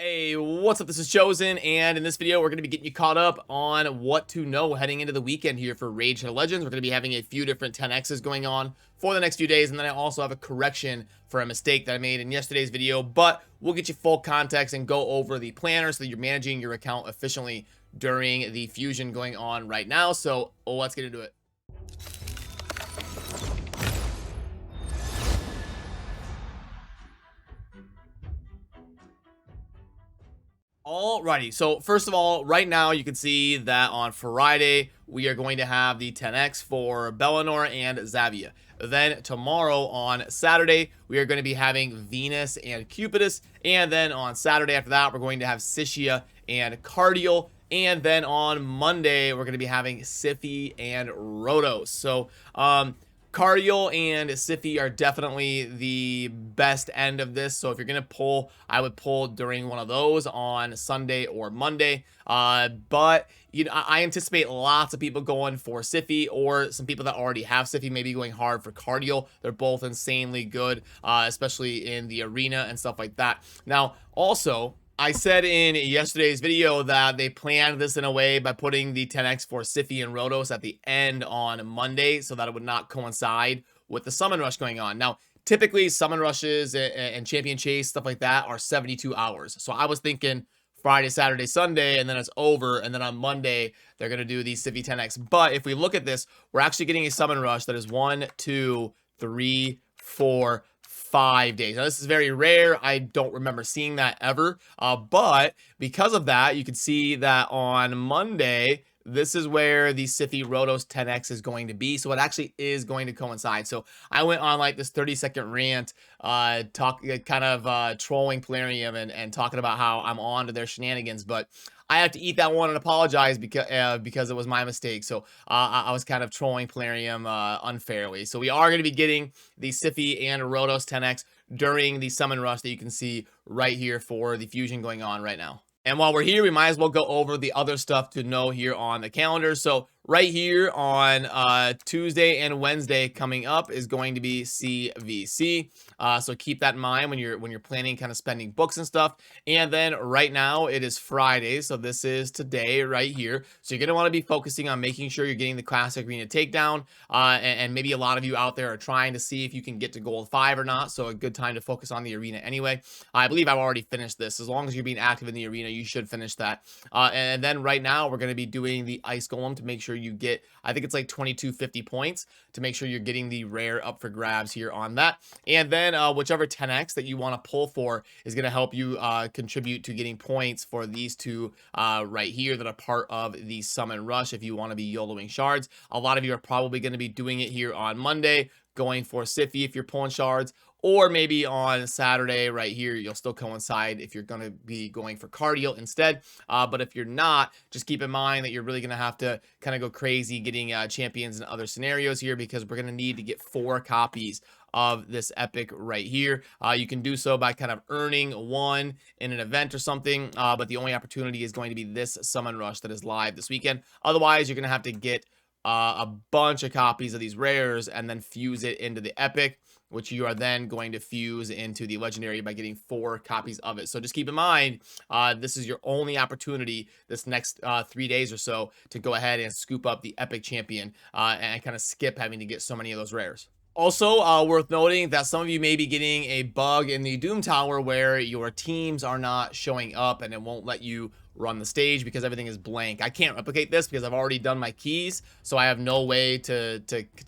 Hey, what's up? This is Chosen, and in this video, we're going to be getting you caught up on what to know heading into the weekend here for Raid Shadow Legends. We're going to be having a few different 10Xs going on for the next few days, and then I also have a correction for a mistake that I made in yesterday's video, but we'll get you full context and go over the planner so that you're managing your account efficiently during the fusion going on right now. So let's get into it. Alrighty, so first of all, right now you can see that on Friday we are going to have the 10X for Bellinor and Xavia. Then tomorrow on Saturday we are going to be having Venus and Cupidus, and then on Saturday after that we're going to have Sishia and Cardial, and then on Monday we're going to be having Siphi and Rhodos. So Cardial and Siphi are definitely the best end of this. So if you're going to pull, I would pull during one of those on Sunday or Monday. But you know, I anticipate lots of people going for Siphi, or some people that already have Siphi maybe going hard for Cardial. They're both insanely good, especially in the arena and stuff like that. Now, also, I said in yesterday's video that they planned this in a way by putting the 10X for Siphi and Rhodos at the end on Monday so that it would not coincide with the Summon Rush going on. Now, typically Summon Rushes and Champion Chase, stuff like that, are 72 hours. So I was thinking Friday, Saturday, Sunday, and then it's over, and then on Monday, they're going to do the Siphi 10X. But if we look at this, we're actually getting a Summon Rush that is 1, 2, 3, 4, 5 days. Now, this is very rare. I don't remember seeing that ever. But because of that, you can see that on Monday, this is where the Siphi Rhodos 10X is going to be. So it actually is going to coincide. So I went on like this 30-second rant, trolling Plarium and talking about how I'm on to their shenanigans. But I have to eat that one and apologize because it was my mistake. So I was kind of trolling Plarium unfairly. So we are going to be getting the Siphi and Rhodos 10X during the Summon Rush that you can see right here for the fusion going on right now. And while we're here, we might as well go over the other stuff to know here on the calendar. So right here on Tuesday and Wednesday coming up is going to be CVC. So keep that in mind when you're planning kind of spending books and stuff. And then right now it is Friday, so this is today right here. So you're gonna want to be focusing on making sure you're getting the classic arena takedown. And maybe a lot of you out there are trying to see if you can get to gold 5 or not. So a good time to focus on the arena anyway. I believe I've already finished this. As long as you're being active in the arena, you should finish that. And then right now we're going to be doing the ice golem to make sure you get, I think it's like 2250 points to make sure you're getting the rare up for grabs here on that. And then whichever 10X that you want to pull for is going to help you contribute to getting points for these two right here that are part of the Summon Rush if you want to be YOLOing shards. A lot of you are probably going to be doing it here on Monday, going for Siphi if you're pulling shards, or maybe on Saturday right here, you'll still coincide if you're going to be going for Cardial instead. But if you're not, just keep in mind that you're really going to have to kind of go crazy getting champions in other scenarios here, because we're going to need to get 4 copies of this epic right here. You can do so by kind of earning 1 in an event or something, but the only opportunity is going to be this Summon Rush that is live this weekend. Otherwise, you're going to have to get a bunch of copies of these rares and then fuse it into the epic, which you are then going to fuse into the legendary by getting 4 copies of it. So just keep in mind, this is your only opportunity this next 3 days or so to go ahead and scoop up the epic champion and kind of skip having to get so many of those rares. Also, worth noting that some of you may be getting a bug in the Doom Tower where your teams are not showing up and it won't let you run the stage because everything is blank. I can't replicate this because I've already done my keys, so I have no way to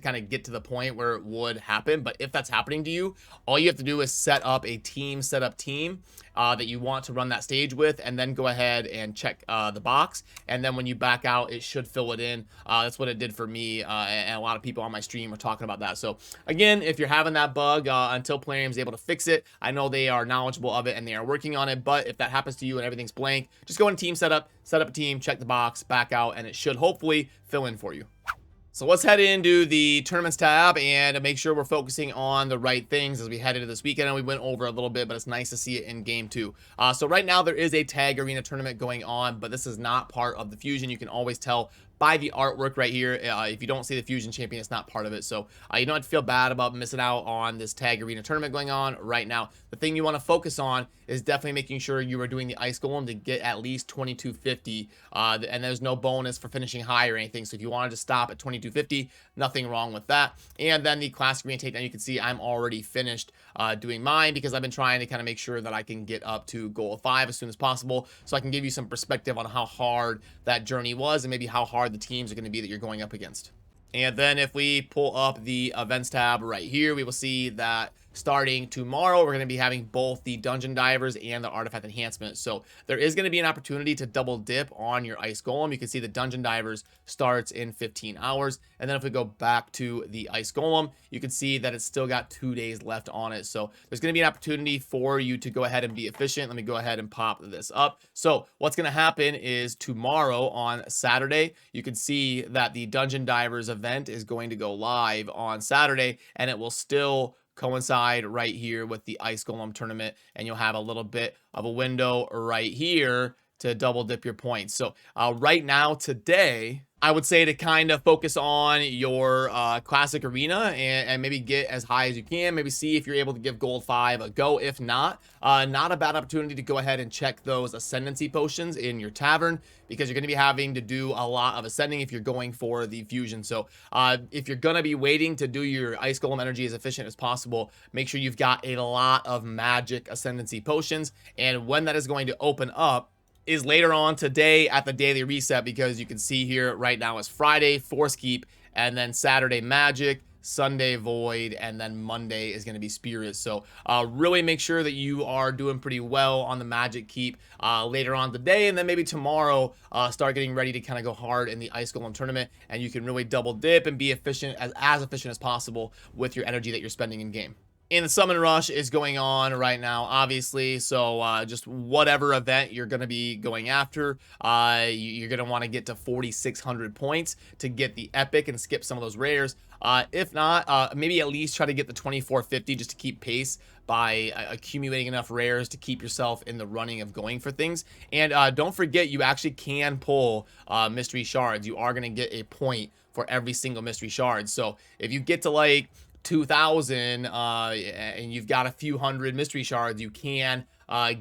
kind of get to the point where it would happen. But if that's happening to you, all you have to do is set up a setup team that you want to run that stage with, and then go ahead and check the box, and then when you back out, it should fill it in. That's what it did for me, and a lot of people on my stream are talking about that. So again, if you're having that bug, until Plarium is able to fix it, I know they are knowledgeable of it and they are working on it. But if that happens to you and everything's blank, just go into team setup, set up a team, check the box, back out, and it should hopefully fill in for you. So let's head into the tournaments tab and make sure we're focusing on the right things as we head into this weekend. And we went over a little bit, but it's nice to see it in game 2. So right now there is a tag arena tournament going on, but this is not part of the fusion. You can always tell by the artwork right here. If you don't see the Fusion Champion, it's not part of it. So you don't have to feel bad about missing out on this Tag Arena tournament going on right now. The thing you want to focus on is definitely making sure you are doing the Ice Golem to get at least 2250. And there's no bonus for finishing high or anything. So if you wanted to stop at 2250, nothing wrong with that. And then the Classic Arena Takedown, you can see I'm already finished doing mine because I've been trying to kind of make sure that I can get up to goal 5 as soon as possible. So I can give you some perspective on how hard that journey was and maybe how hard the teams are going to be that you're going up against. And then if we pull up the events tab right here, we will see that starting tomorrow, we're going to be having both the Dungeon Divers and the Artifact Enhancement. So there is going to be an opportunity to double dip on your Ice Golem. You can see the Dungeon Divers starts in 15 hours. And then if we go back to the Ice Golem, you can see that it's still got 2 days left on it. So there's going to be an opportunity for you to go ahead and be efficient. Let me go ahead and pop this up. So what's going to happen is tomorrow on Saturday, you can see that the Dungeon Divers event is going to go live on Saturday, and it will still coincide right here with the Ice Golem tournament, and you'll have a little bit of a window right here to double dip your points. So right now today, I would say to kind of focus on your Classic Arena and maybe get as high as you can. Maybe see if you're able to give Gold 5 a go. If not, not a bad opportunity to go ahead and check those Ascendancy potions in your tavern, because you're going to be having to do a lot of ascending if you're going for the fusion. So if you're going to be waiting to do your Ice Golem energy as efficient as possible, make sure you've got a lot of magic Ascendancy potions. And when that is going to open up is later on today at the daily reset, because you can see here right now is Friday Force Keep, and then Saturday Magic, Sunday Void, and then Monday is going to be Spirit. So really make sure that you are doing pretty well on the Magic Keep later on today, and then maybe tomorrow start getting ready to kind of go hard in the Ice Golem tournament, and you can really double dip and be efficient, as efficient as possible with your energy that you're spending in game. And the Summon Rush is going on right now, obviously, so just whatever event you're going to be going after, you're going to want to get to 4,600 points to get the Epic and skip some of those rares. If not, maybe at least try to get the 2,450 just to keep pace by accumulating enough rares to keep yourself in the running of going for things. And don't forget, you actually can pull mystery shards. You are going to get a point for every single mystery shard. So if you get to like 2,000 and you've got a few hundred mystery shards, you can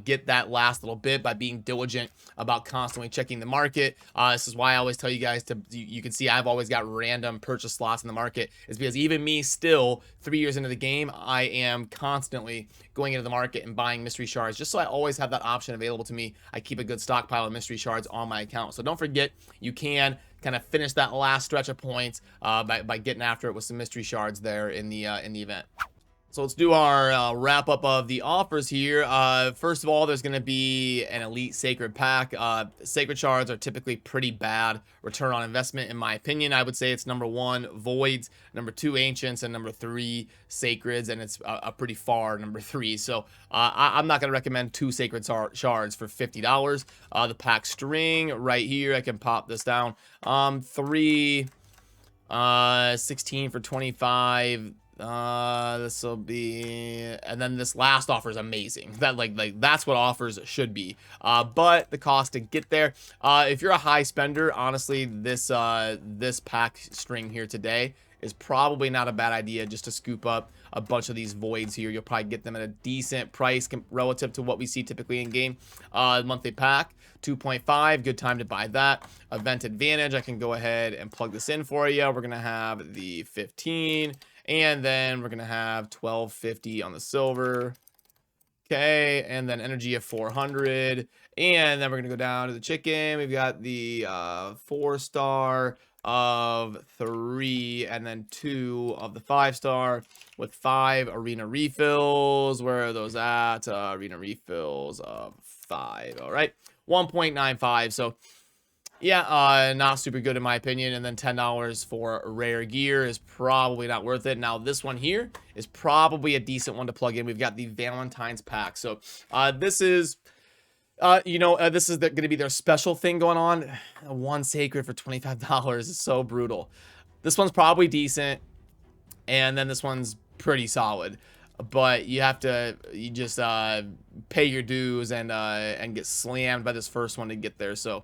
get that last little bit by being diligent about constantly checking the market. This is why I always tell you guys to, you can see I've always got random purchase slots in the market, is because even me still 3 years into the game, I am constantly going into the market and buying mystery shards, just so I always have that option available to me. I keep a good stockpile of mystery shards on my account. So don't forget, you can kind of finish that last stretch of points by getting after it with some mystery shards there in the event. So let's do our wrap up of the offers here. First of all, there's going to be an Elite Sacred Pack. Sacred Shards are typically pretty bad return on investment, in my opinion. I would say it's number 1, Voids, number 2, Ancients, and number 3, Sacreds, and it's a pretty far number 3. So I'm not going to recommend 2 Sacred Shards for $50. The pack string right here, I can pop this down. 3, 16 for 25. This will be, and then this last offer is amazing. That like that's what offers should be. But the cost to get there, if you're a high spender, honestly, this pack string here today is probably not a bad idea, just to scoop up a bunch of these voids here. You'll probably get them at a decent price relative to what we see typically in game. Monthly pack 2.5, good time to buy that. Event Advantage, I can go ahead and plug this in for you. We're gonna have the 15. And then we're going to have 1250 on the silver. Okay. And then energy of 400. And then we're going to go down to the chicken. We've got the 4-star of 3. And then 2 of the 5-star with 5 arena refills. Where are those at? Arena refills of 5. All right. 1.95. So yeah, not super good in my opinion. And then $10 for rare gear is probably not worth it. Now this one here is probably a decent one to plug in. We've got the Valentine's pack. So this is this is going to be their special thing going on. 1 sacred for $25 is so brutal. This one's probably decent, and then this one's pretty solid. But you just pay your dues and get slammed by this first one to get there. So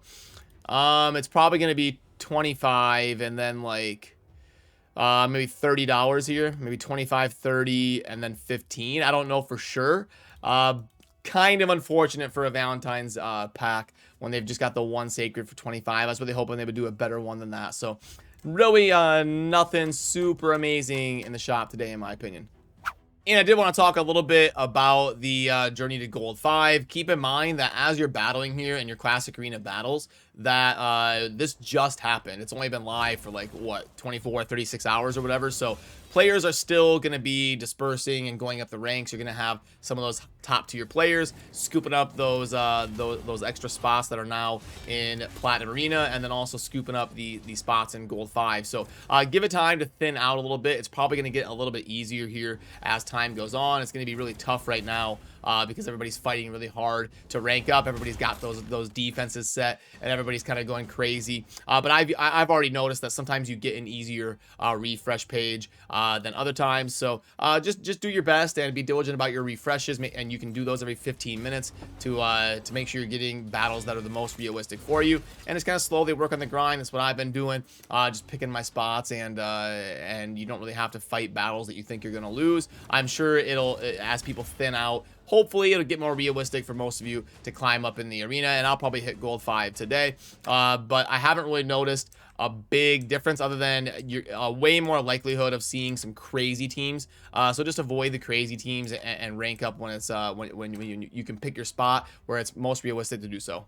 It's probably gonna be 25 and then like maybe $30 here, maybe 25, 30, and then 15. I don't know for sure. Uh, Kind of unfortunate for a Valentine's pack when they've just got the one sacred for 25. I was really hoping they would do a better one than that. So really nothing super amazing in the shop today, in my opinion. And I did want to talk a little bit about the journey to gold 5. Keep in mind that as you're battling here in your classic arena battles, that this just happened. It's only been live for like, what, 24, 36 hours or whatever. So players are still going to be dispersing and going up the ranks. You're going to have some of those top tier players scooping up those extra spots that are now in Platinum Arena, and then also scooping up the spots in Gold 5. So give it time to thin out a little bit. It's probably going to get a little bit easier here as time goes on. It's going to be really tough right now because everybody's fighting really hard to rank up. Everybody's got those defenses set, and everybody's kind of going crazy. But I've already noticed that sometimes you get an easier refresh page than other times. So just do your best and be diligent about your refreshes, and you can do those every 15 minutes to make sure you're getting battles that are the most realistic for you. And just kind of slowly work on the grind. That's what I've been doing, just picking my spots, and you don't really have to fight battles that you think you're going to lose. I'm sure as people thin out, hopefully it'll get more realistic for most of you to climb up in the arena, and I'll probably hit gold 5 today. But I haven't really noticed a big difference other than way more likelihood of seeing some crazy teams. So just avoid the crazy teams and rank up when it's when you can pick your spot where it's most realistic to do so.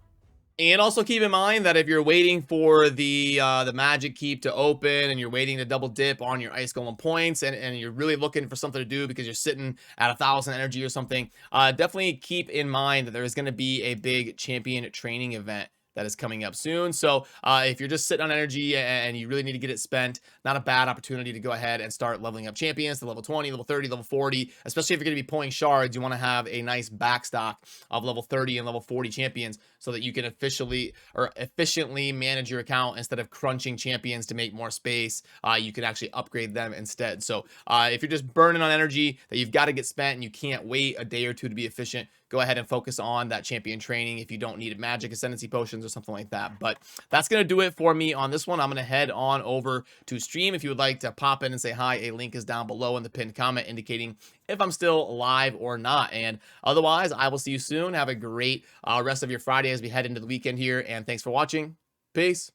And also keep in mind that if you're waiting for the magic keep to open and you're waiting to double dip on your ice golem points, and you're really looking for something to do because you're sitting at 1,000 energy or something, definitely keep in mind that there is going to be a big champion training event that is coming up soon. So if you're just sitting on energy and you really need to get it spent, not a bad opportunity to go ahead and start leveling up champions to level 20, level 30, level 40. Especially if you're going to be pulling shards, you want to have a nice backstock of level 30 and level 40 champions so that you can efficiently manage your account instead of crunching champions to make more space. You can actually upgrade them instead. So if you're just burning on energy that you've got to get spent and you can't wait a day or two to be efficient, go ahead and focus on that champion training if you don't need magic ascendancy potions or something like that. But that's going to do it for me on this one. I'm going to head on over to stream. If you would like to pop in and say hi, a link is down below in the pinned comment indicating if I'm still live or not. And otherwise, I will see you soon. Have a great rest of your Friday as we head into the weekend here. And thanks for watching. Peace.